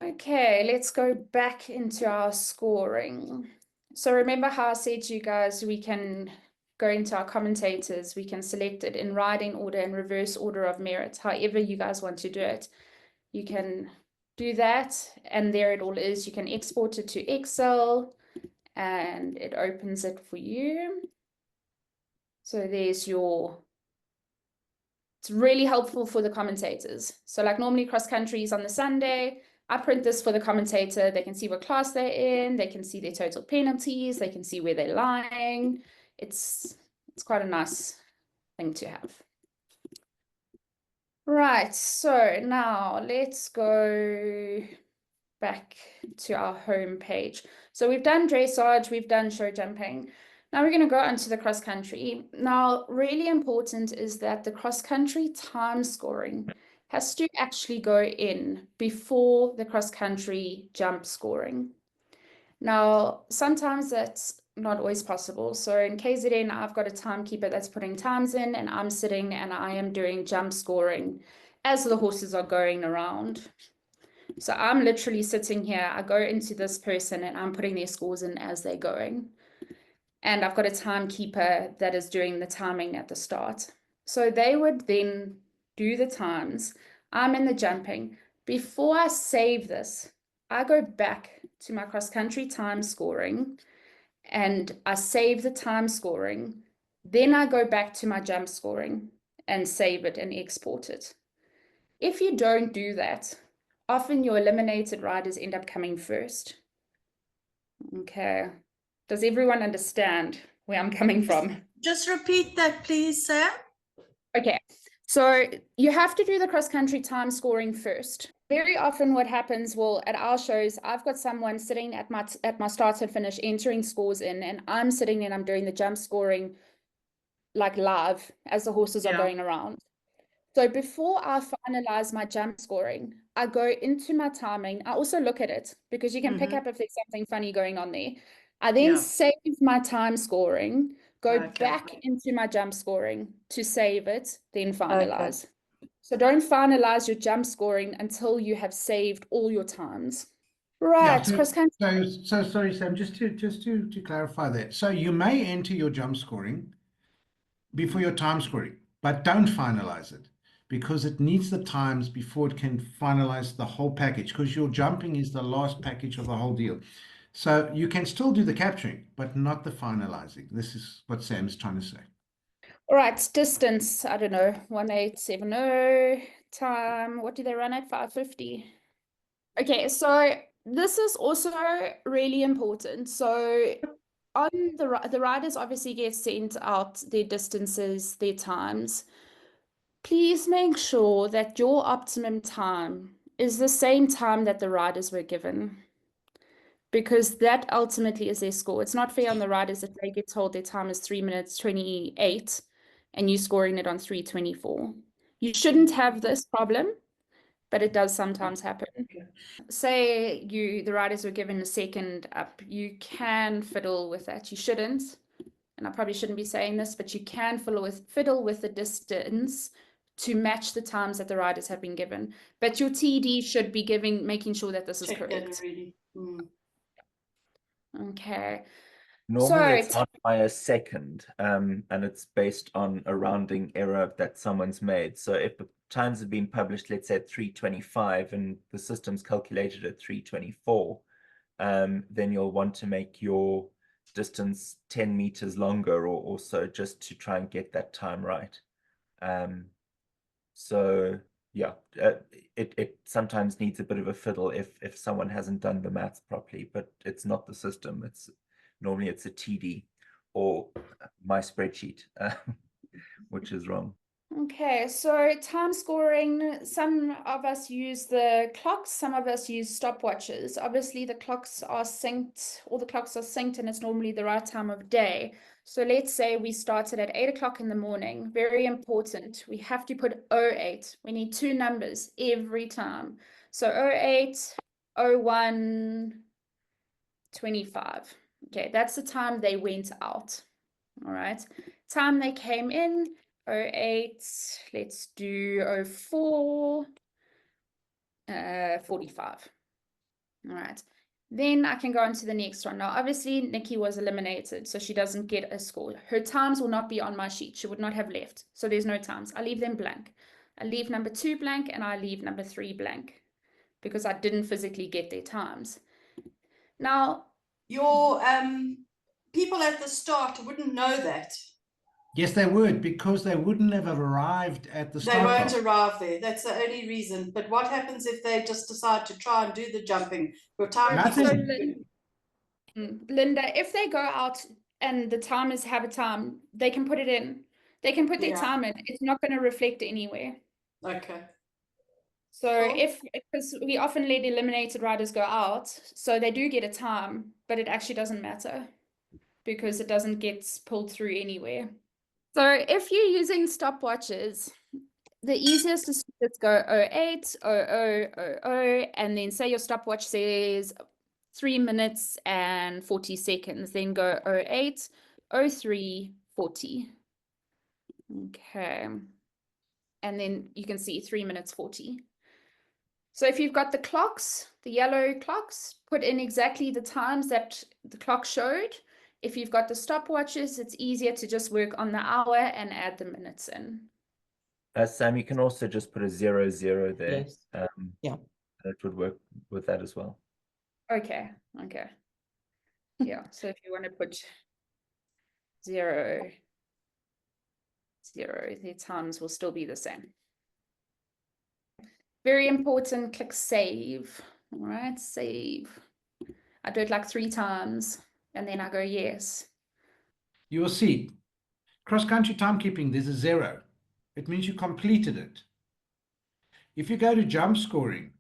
Okay, let's go back into our scoring. So remember how I said to you guys, we can go into our commentators, we can select it in writing order and reverse order of merit, however you guys want to do it. You can do that, and there it all is. You can export it to Excel, and it opens it for you. So there's your, it's really helpful for the commentators. So like normally cross country is on the Sunday. I print this for the commentator. They can see what class they're in. They can see their total penalties. They can see where they're lying. It's quite a nice thing to have. Right, so now let's go back to our home page. So we've done dressage, we've done show jumping. Now we're going to go onto the cross country. Now, really important is that the cross country time scoring has to actually go in before the cross country jump scoring. Now, sometimes that's not always possible. So in KZN, I've got a timekeeper that's putting times in, and I'm sitting and I am doing jump scoring as the horses are going around. So I'm literally sitting here, I go into this person and I'm putting their scores in as they're going. And I've got a timekeeper that is doing the timing at the start. So they would then do the times. I'm in the jumping. Before I save this, I go back to my cross-country time scoring and I save the time scoring. Then I go back to my jump scoring and save it and export it. If you don't do that, often your eliminated riders end up coming first. Okay. Does everyone understand where I'm coming from? Just repeat that, please, Sam. Okay. So you have to do the cross-country time scoring first. Very often what happens, well, at our shows, I've got someone sitting at my start and finish entering scores in, and I'm sitting and I'm doing the jump scoring like live as the horses are going around. So before I finalize my jump scoring, I go into my timing. I also look at it because you can pick up if there's something funny going on there. I then save my time scoring, go back into my jump scoring to save it, then finalize. So don't finalize your jump scoring until you have saved all your times. Right, cross country. So sorry, Sam, just to clarify that. So you may enter your jump scoring before your time scoring, but don't finalize it because it needs the times before it can finalize the whole package, because your jumping is the last package of the whole deal. So you can still do the capturing, but not the finalizing. This is what Sam's trying to say. All right, distance, I don't know, 1870. Time, what do they run at? 550. Okay, so this is also really important. So on the riders obviously get sent out their distances, their times. Please make sure that your optimum time is the same time that the riders were given, because that ultimately is their score. It's not fair on the riders if they get told their time is 3 minutes 28 and you're scoring it on 3:24. You shouldn't have this problem, but it does sometimes happen. Say the riders were given a second up, you can fiddle with that. You shouldn't, and I probably shouldn't be saying this, but you can fiddle with the distance to match the times that the riders have been given. But your TD should be making sure that this is correct. Okay. Normally it's on by a second, and it's based on a rounding error that someone's made. So if the times have been published, let's say at 3:25, and the system's calculated at 3:24, then you'll want to make your distance 10 meters longer or so, just to try and get that time right. So yeah, it sometimes needs a bit of a fiddle if someone hasn't done the maths properly, but it's not the system. Normally it's a TD or my spreadsheet, which is wrong. Okay, so time scoring, some of us use the clocks, some of us use stopwatches. Obviously the clocks are synced, all the clocks are synced, and it's normally the right time of day. So let's say we started at 8 o'clock in the morning. Very important. We have to put 08. We need two numbers every time. So 08, 01, 25. Okay, that's the time they went out. All right. Time they came in, 08. Let's do 04, 45. All right. Then I can go on to the next one. Now, obviously, Nikki was eliminated, so she doesn't get a score. Her times will not be on my sheet. She would not have left. So there's no times. I leave them blank. I leave number 2 blank, and I leave number 3 blank because I didn't physically get their times. Now, Your people at the start wouldn't know that. Yes, they would, because they wouldn't have arrived at the They start won't bar. arrive there. That's the only reason. But what happens if they just decide to try and do the jumping? Your timekeepers. Nothing. Linda, if they go out and the timers have a time, they can put it in. They can put their Yeah. time in. It's not going to reflect anywhere. Okay. So Cool. because we often let eliminated riders go out, so they do get a time, but it actually doesn't matter because it doesn't get pulled through anywhere. So if you're using stopwatches, the easiest is to just go 08, 00, 00, and then say your stopwatch says 3 minutes and 40 seconds, then go 08, 03, 40. Okay. And then you can see 3 minutes 40. So if you've got the clocks, the yellow clocks, put in exactly the times that the clock showed. If you've got the stopwatches, it's easier to just work on the hour and add the minutes in. Sam, you can also just put a 00 there. Yes. Yeah. That would work with that as well. Okay, okay. Yeah, so if you want to put 0, 0, the times will still be the same. Very important, click save. All right, save. I do it like 3 times and then I go yes. You will see, cross-country timekeeping, there's a 0. It means you completed it. If you go to jump scoring,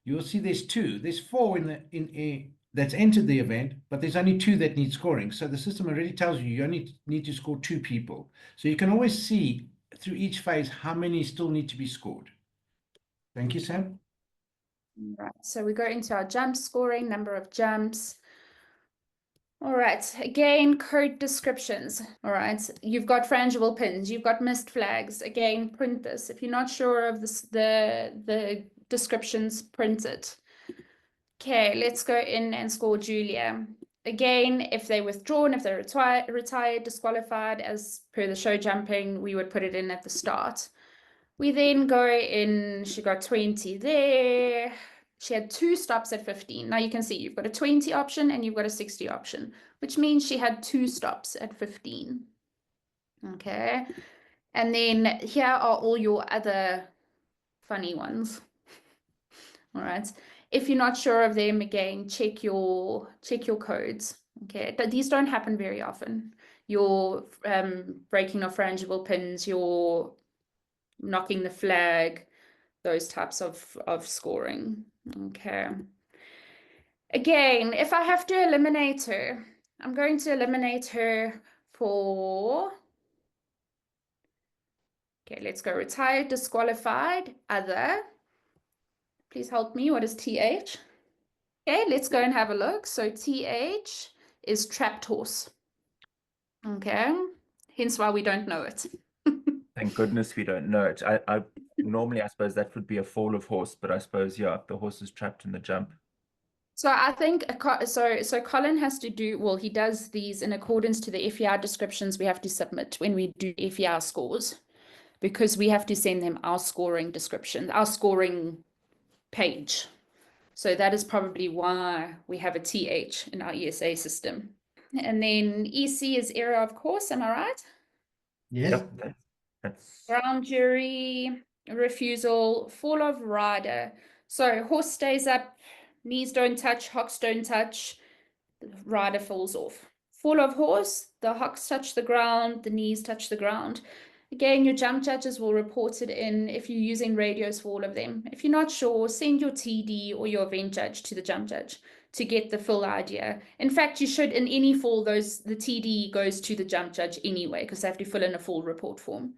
you will see there's 2. There's 4 in that's entered the event, but there's only 2 that need scoring. So the system already tells you you only need to score 2 people. So you can always see through each phase how many still need to be scored. Thank you, Sam. Right, so we go into our jump scoring, number of jumps. All right, again, code descriptions. All right, you've got frangible pins, you've got missed flags. Again, print this. If you're not sure of this, the descriptions, print it. Okay, let's go in and score Julia. Again, if they're withdrawn, if they're retired, disqualified, as per the show jumping, we would put it in at the start. We then go in, she got 20 there. She had 2 stops at 15. Now you can see you've got a 20 option and you've got a 60 option, which means she had 2 stops at 15. Okay. And then here are all your other funny ones. All right. If you're not sure of them, again, check your codes. Okay. But these don't happen very often. Your breaking of frangible pins, your knocking the flag, those types of scoring. Okay. Again, if I have to eliminate her, I'm going to eliminate her for, okay, let's go retired, disqualified, other. Please help me. What is TH? Okay, let's go and have a look. So TH is trapped horse. Okay, hence why we don't know it. Thank goodness we don't know it. I normally, I suppose that would be a fall of horse, but I suppose, yeah, the horse is trapped in the jump. So I think, so Colin has to do, well, he does these in accordance to the FER descriptions we have to submit when we do FER scores, because we have to send them our scoring description, our scoring page. So that is probably why we have a TH in our ESA system. And then EC is error, of course, am I right? Yes. Yep, that's Ground jury, refusal, fall of rider. So horse stays up, knees don't touch, hocks don't touch, the rider falls off. Fall of horse, the hocks touch the ground, the knees touch the ground. Again, your jump judges will report it in if you're using radios for all of them. If you're not sure, send your TD or your event judge to the jump judge to get the full idea. In fact, you should, in any fall, the TD goes to the jump judge anyway, because they have to fill in a full report form.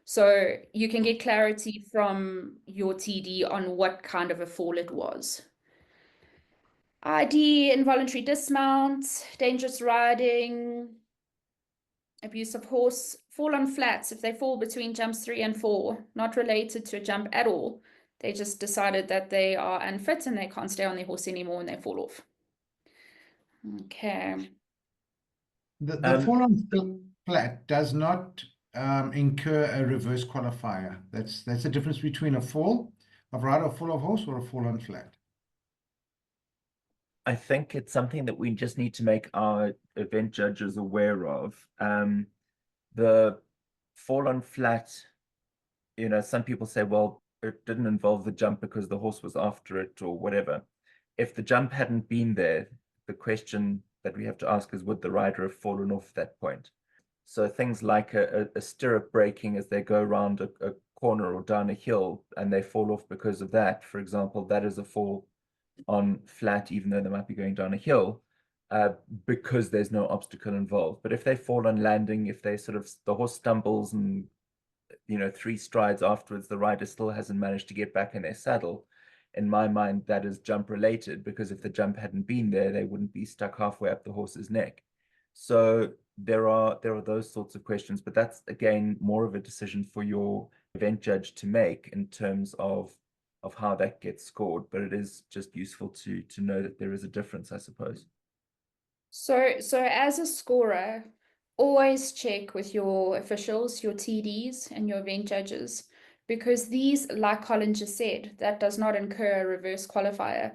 So you can get clarity from your TD on what kind of a fall it was. ID, involuntary dismount, dangerous riding, abuse of horse, fall on flats if they fall between jumps 3 and 4, not related to a jump at all. They just decided that they are unfit and they can't stay on their horse anymore and they fall off. Okay. The fall on flat does not incur a reverse qualifier. That's the difference between a fall of rider, a fall of horse, or a fall on flat. I think it's something that we just need to make our event judges aware of. The fall on flat, you know, some people say, well, it didn't involve the jump because the horse was after it or whatever. If the jump hadn't been there, the question that we have to ask is, would the rider have fallen off at that point? So things like a stirrup breaking as they go around a corner or down a hill and they fall off because of that, for example, that is a fall on flat, even though they might be going down a hill, because there's no obstacle involved. But if they fall on landing, if they the horse stumbles and, you know, 3 strides afterwards, the rider still hasn't managed to get back in their saddle, in my mind, that is jump related, because if the jump hadn't been there, they wouldn't be stuck halfway up the horse's neck. So there are those sorts of questions, but that's again more of a decision for your event judge to make in terms of how that gets scored. But it is just useful to know that there is a difference, I suppose. So as a scorer, always check with your officials, your TDs, and your event judges, because these, like Colin just said, that does not incur a reverse qualifier.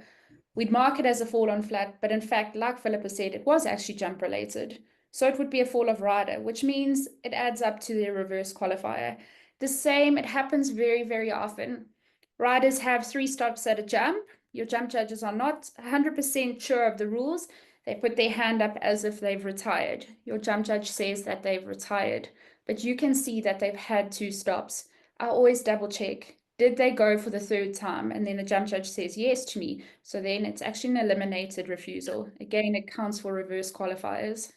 We'd mark it as a fall on flat, but in fact, like Philippa said, it was actually jump related. So it would be a fall of rider, which means it adds up to the reverse qualifier. The same, it happens very, very often. Riders have 3 stops at a jump. Your jump judges are not 100% sure of the rules. They put their hand up as if they've retired. Your jump judge says that they've retired, but you can see that they've had 2 stops. I always double check. Did they go for the 3rd time? And then the jump judge says yes to me. So then it's actually an eliminated refusal. Again, it counts for reverse qualifiers.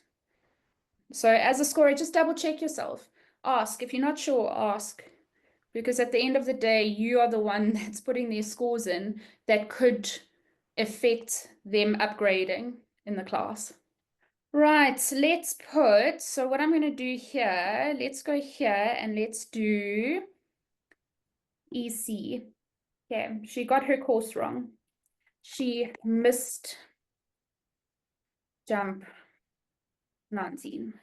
So as a scorer, just double check yourself. Ask. If you're not sure, ask. Because at the end of the day, you are the one that's putting their scores in that could affect them upgrading in the class. Right, let's put, so what I'm going to do here, let's go here and let's do EC. Okay, she got her course wrong. She missed jump 19.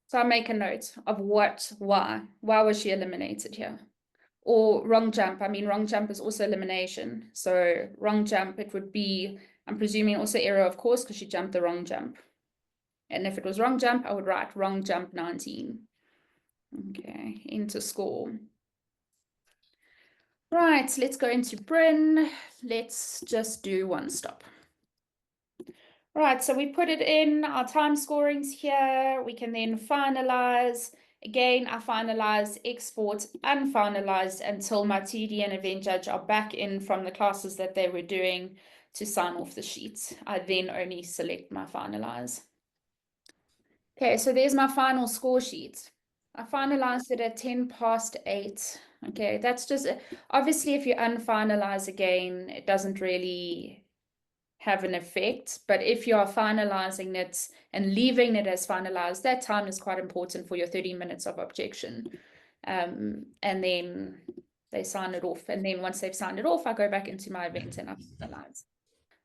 So I'll make a note of why was she eliminated here? Or wrong jump. I mean, wrong jump is also elimination. So wrong jump, it would be, I'm presuming also error of course, because she jumped the wrong jump. And if it was wrong jump, I would write wrong jump 19. Okay, enter score. Right, let's go into Bryn. Let's just do 1 stop. Right, so we put it in, our time scorings here. We can then finalize. Again, I finalize, export, unfinalized until my TD and event judge are back in from the classes that they were doing to sign off the sheets. I then only select my finalize. Okay, so there's my final score sheet. I finalized it at 8:10. Okay, that's just, obviously if you unfinalize again, it doesn't really have an effect, but if you are finalizing it and leaving it as finalized, that time is quite important for your 30 minutes of objection. And then they sign it off, and then once they've signed it off, I go back into my event and I finalize.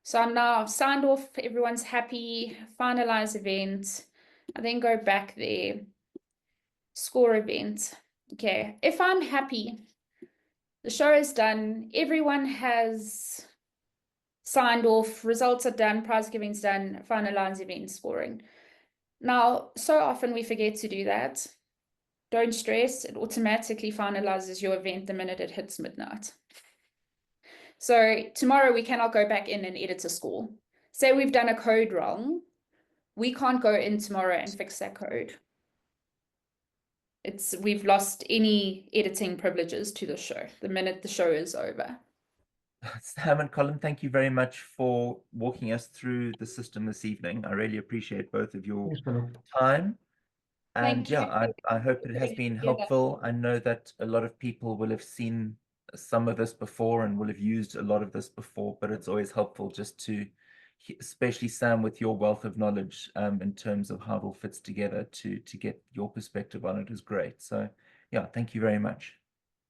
So I'm now signed off, everyone's happy, finalize event. I then go back there, score event. Okay, if I'm happy, the show is done, everyone has signed off, results are done, prize giving's done, finalize event scoring. Now, so often we forget to do that. Don't stress, it automatically finalizes your event the minute it hits midnight. So tomorrow we cannot go back in and edit a score. Say we've done a code wrong, we can't go in tomorrow and fix that code. We've lost any editing privileges to the show the minute the show is over. Sam and Colin, thank you very much for walking us through the system this evening. I really appreciate both of your time. And Thank you. yeah, I hope it has been helpful. I know that a lot of people will have seen some of this before and will have used a lot of this before, but it's always helpful just to, especially Sam, with your wealth of knowledge in terms of how it all fits together, to get your perspective on it is great. So yeah, thank you very much.